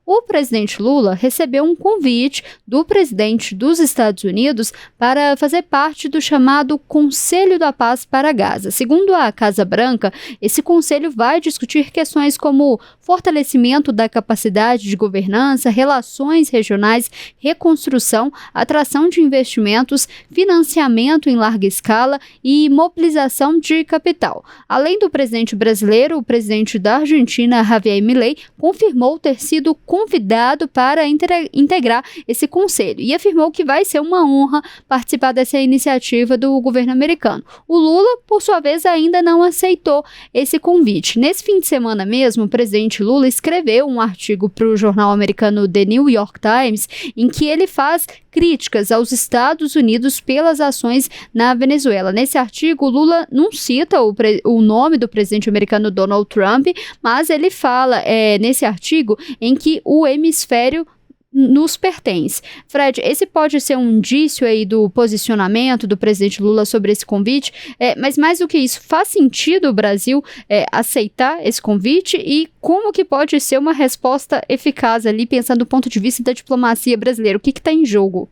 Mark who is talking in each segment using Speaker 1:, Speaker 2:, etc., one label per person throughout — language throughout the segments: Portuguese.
Speaker 1: o presidente Lula recebeu um convite do presidente dos Estados Unidos para fazer parte do chamado Conselho da Paz para Gaza. Segundo a Casa Branca, esse conselho vai discutir questões como fortalecimento da capacidade de governança, relações regionais, reconstrução, atração de investimentos, financiamento em larga escala e mobilização de capital. Além do presidente brasileiro, o presidente da Argentina, Javier Milei, confirmou ter sido convidado para integrar esse conselho e afirmou que vai ser uma honra participar dessa iniciativa do governo americano. O Lula, por sua vez, ainda não aceitou esse convite. Nesse fim de semana mesmo, o presidente Lula escreveu um artigo para o jornal americano The New York Times, em que ele faz críticas aos Estados Unidos pelas ações na Venezuela. Nesse artigo, Lula não cita o nome do presidente americano Donald Trump, mas ele fala nesse artigo em que o hemisfério nos pertence. Fred, esse pode ser um indício aí do posicionamento do presidente Lula sobre esse convite, mas mais do que isso, faz sentido o Brasil aceitar esse convite e como que pode ser uma resposta eficaz ali, pensando do ponto de vista da diplomacia brasileira? O que está em jogo?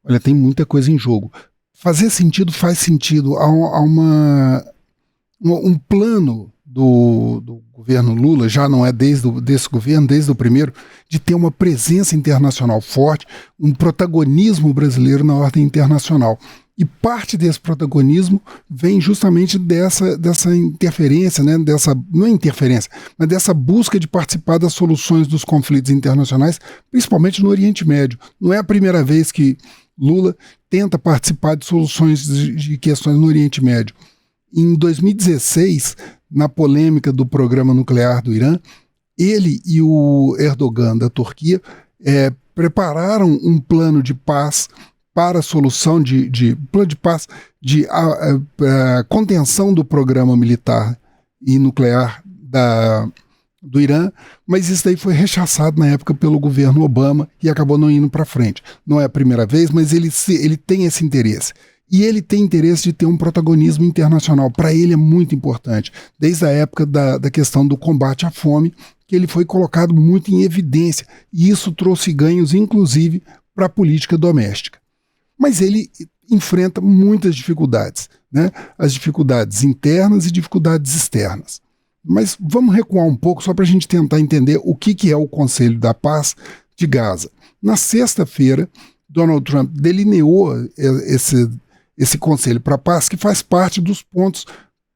Speaker 2: Olha, tem muita coisa em jogo. Fazer sentido faz sentido. Há um plano do governo Lula, já não é desse governo, desde o primeiro, de ter uma presença internacional forte, um protagonismo brasileiro na ordem internacional. E parte desse protagonismo vem justamente dessa interferência, né? Não é interferência, mas dessa busca de participar das soluções dos conflitos internacionais, principalmente no Oriente Médio. Não é a primeira vez que Lula tenta participar de soluções de questões no Oriente Médio. Em 2016, na polêmica do programa nuclear do Irã, ele e o Erdogan da Turquia prepararam um plano de paz para a solução plano de paz de contenção do programa militar e nuclear do Irã, mas isso daí foi rechaçado na época pelo governo Obama e acabou não indo para frente. Não é a primeira vez, mas ele tem esse interesse. E ele tem interesse de ter um protagonismo internacional. Para ele é muito importante. Desde a época da questão do combate à fome, que ele foi colocado muito em evidência. E isso trouxe ganhos, inclusive, para a política doméstica. Mas ele enfrenta muitas dificuldades, né? As dificuldades internas e dificuldades externas. Mas vamos recuar um pouco só para a gente tentar entender o que é o Conselho da Paz de Gaza. Na sexta-feira, Donald Trump delineou esse Conselho para a Paz, que faz parte dos pontos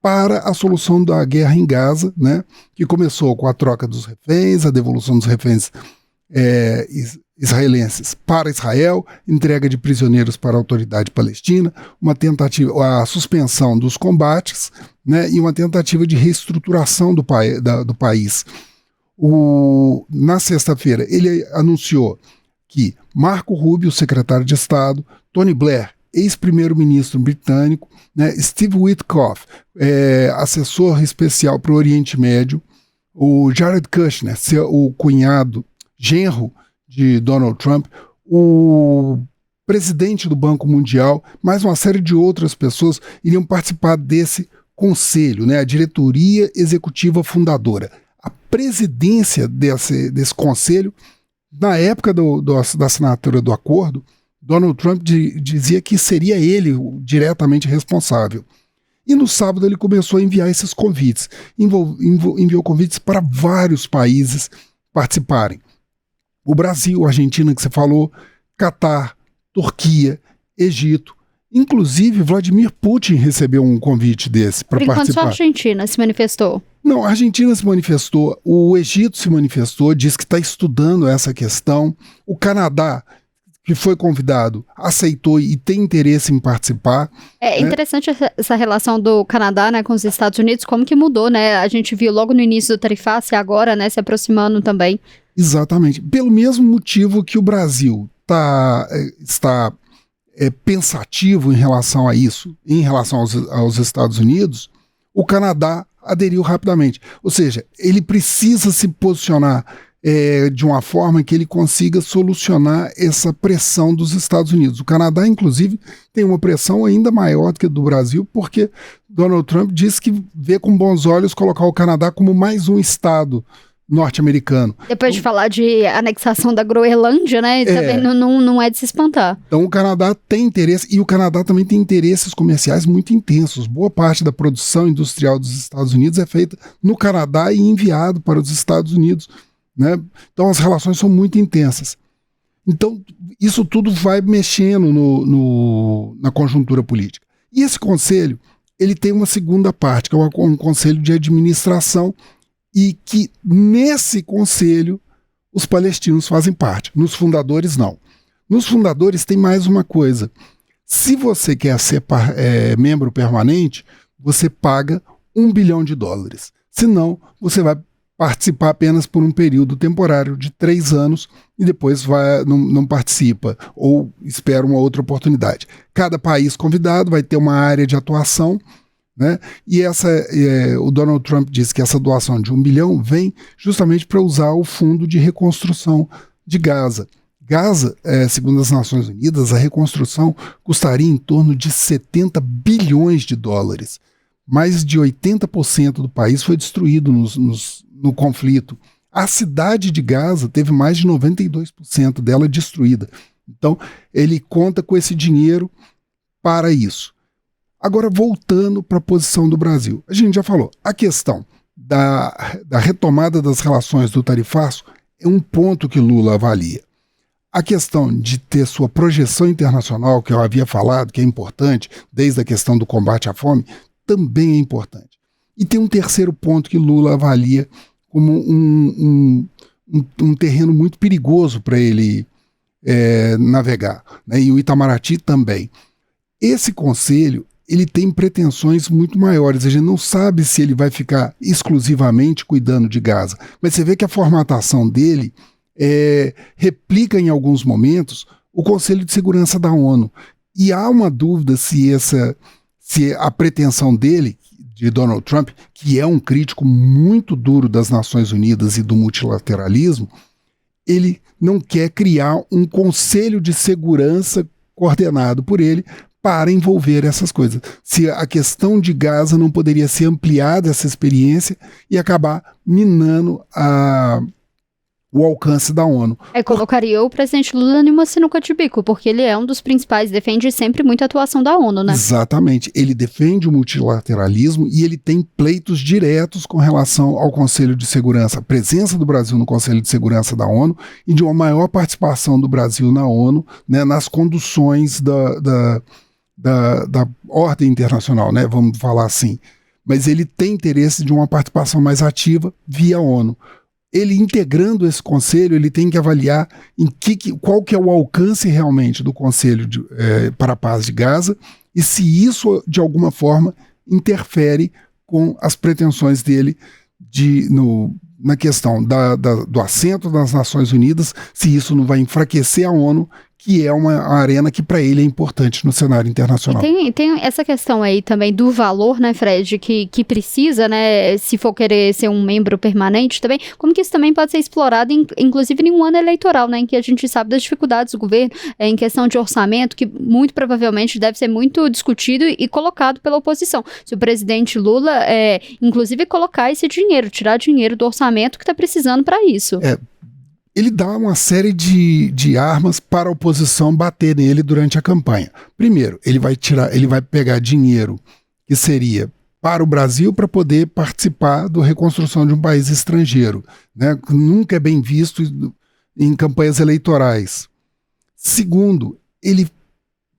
Speaker 2: para a solução da guerra em Gaza, né, que começou com a troca dos reféns, a devolução dos reféns israelenses para Israel, entrega de prisioneiros para a autoridade palestina, a suspensão dos combates, né, e uma tentativa de reestruturação do país. Na sexta-feira, ele anunciou que Marco Rubio, secretário de Estado, Tony Blair, ex-primeiro-ministro britânico, né, Steve Witkoff, assessor especial para o Oriente Médio, o Jared Kushner, o genro de Donald Trump, o presidente do Banco Mundial, mais uma série de outras pessoas iriam participar desse conselho, né, a diretoria executiva fundadora. A presidência desse conselho, na época da assinatura do acordo, Donald Trump dizia que seria ele diretamente responsável. E no sábado ele começou a enviar esses convites. Enviou convites para vários países participarem. O Brasil, a Argentina, que você falou, Catar, Turquia, Egito. Inclusive, Vladimir Putin recebeu um convite desse para participar. Por enquanto, só a
Speaker 1: Argentina se manifestou.
Speaker 2: Não, a Argentina se manifestou, o Egito se manifestou, diz que está estudando essa questão. O Canadá, que foi convidado, aceitou e tem interesse em participar.
Speaker 1: É interessante essa relação do Canadá, né, com os Estados Unidos, como que mudou, né? A gente viu logo no início do Tariface e agora, né, se aproximando também.
Speaker 2: Exatamente. Pelo mesmo motivo que o Brasil está pensativo em relação a isso, em relação aos Estados Unidos, o Canadá aderiu rapidamente. Ou seja, ele precisa se posicionar de uma forma que ele consiga solucionar essa pressão dos Estados Unidos. O Canadá, inclusive, tem uma pressão ainda maior do que a do Brasil, porque Donald Trump disse que vê com bons olhos colocar o Canadá como mais um estado norte-americano.
Speaker 1: Depois de falar de anexação da Groenlândia, né? Também não é de se espantar.
Speaker 2: Então o Canadá tem interesse, e o Canadá também tem interesses comerciais muito intensos. Boa parte da produção industrial dos Estados Unidos é feita no Canadá e enviado para os Estados Unidos, né? Então as relações são muito intensas. Então isso tudo vai mexendo na conjuntura política. E esse conselho, ele tem uma segunda parte, que é um conselho de administração, e que nesse conselho os palestinos fazem parte. Nos fundadores, não. Nos fundadores tem mais uma coisa. Se você quer ser membro permanente, você paga $1 bilhão. Senão, você vai participar apenas por um período temporário de 3 anos e depois não participa ou espera uma outra oportunidade. Cada país convidado vai ter uma área de atuação, né? E o Donald Trump disse que essa doação de $1 bilhão vem justamente para usar o fundo de reconstrução de Gaza. Gaza, segundo as Nações Unidas, a reconstrução custaria em torno de $70 bilhões. Mais de 80% do país foi destruído no conflito. A cidade de Gaza teve mais de 92% dela destruída. Então, ele conta com esse dinheiro para isso. Agora, voltando para a posição do Brasil. A gente já falou, a questão da retomada das relações do tarifaço é um ponto que Lula avalia. A questão de ter sua projeção internacional, que eu havia falado, que é importante, desde a questão do combate à fome, também é importante. E tem um terceiro ponto que Lula avalia como um terreno muito perigoso para ele navegar, né? E o Itamaraty também. Esse conselho, ele tem pretensões muito maiores. A gente não sabe se ele vai ficar exclusivamente cuidando de Gaza, mas você vê que a formatação dele replica em alguns momentos o Conselho de Segurança da ONU. E há uma dúvida se a pretensão dele, de Donald Trump, que é um crítico muito duro das Nações Unidas e do multilateralismo, ele não quer criar um Conselho de Segurança coordenado por ele para envolver essas coisas. Se a questão de Gaza não poderia ser ampliada, essa experiência, e acabar minando o alcance da ONU.
Speaker 1: Colocaria o presidente Lula numa sinuca de bico, porque ele é um dos principais, defende sempre muito a atuação da ONU, né?
Speaker 2: Exatamente. Ele defende o multilateralismo e ele tem pleitos diretos com relação ao Conselho de Segurança, a presença do Brasil no Conselho de Segurança da ONU e de uma maior participação do Brasil na ONU, né, nas conduções da ordem internacional, né, vamos falar assim. Mas ele tem interesse de uma participação mais ativa via ONU. Ele integrando esse conselho, ele tem que avaliar qual que é o alcance realmente do Conselho para a Paz de Gaza e se isso, de alguma forma, interfere com as pretensões dele na questão do assento das Nações Unidas, se isso não vai enfraquecer a ONU, que é uma arena que para ele é importante no cenário internacional.
Speaker 1: Tem essa questão aí também do valor, né, Fred, que precisa, né, se for querer ser um membro permanente também, como que isso também pode ser explorado, inclusive em um ano eleitoral, né, em que a gente sabe das dificuldades do governo, em questão de orçamento, que muito provavelmente deve ser muito discutido e colocado pela oposição. Se o presidente Lula, inclusive, colocar esse dinheiro, tirar dinheiro do orçamento que está precisando para isso.
Speaker 2: Ele dá uma série de armas para a oposição bater nele durante a campanha. Primeiro, ele vai pegar dinheiro que seria para o Brasil para poder participar da reconstrução de um país estrangeiro, né? Nunca é bem visto em campanhas eleitorais. Segundo, ele,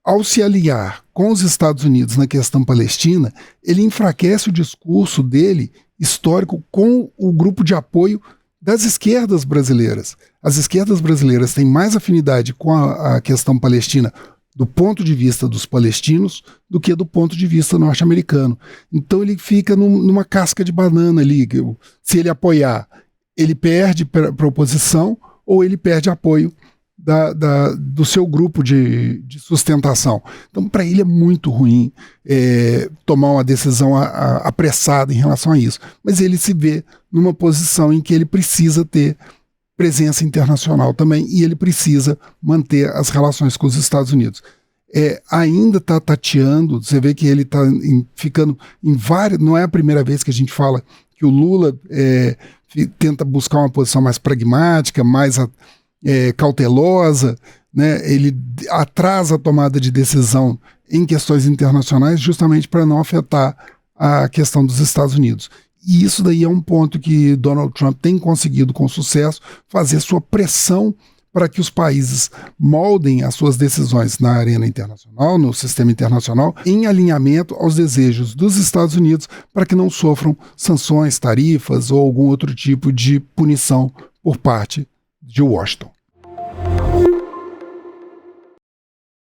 Speaker 2: ao se aliar com os Estados Unidos na questão palestina, ele enfraquece o discurso dele histórico com o grupo de apoio das esquerdas brasileiras. As esquerdas brasileiras têm mais afinidade com a questão palestina do ponto de vista dos palestinos do que do ponto de vista norte-americano. Então ele fica numa casca de banana ali. Se ele apoiar, ele perde para a oposição ou ele perde apoio do seu grupo de sustentação. Então, para ele é muito ruim tomar uma decisão apressada em relação a isso. Mas ele se vê numa posição em que ele precisa ter presença internacional também e ele precisa manter as relações com os Estados Unidos. Ainda está tateando, você vê que ele está ficando em várias... Não é a primeira vez que a gente fala que o Lula tenta buscar uma posição mais pragmática, mais cautelosa, né? Ele atrasa a tomada de decisão em questões internacionais justamente para não afetar a questão dos Estados Unidos. E isso daí é um ponto que Donald Trump tem conseguido com sucesso, fazer sua pressão para que os países moldem as suas decisões na arena internacional, no sistema internacional, em alinhamento aos desejos dos Estados Unidos para que não sofram sanções, tarifas ou algum outro tipo de punição por parte de Washington.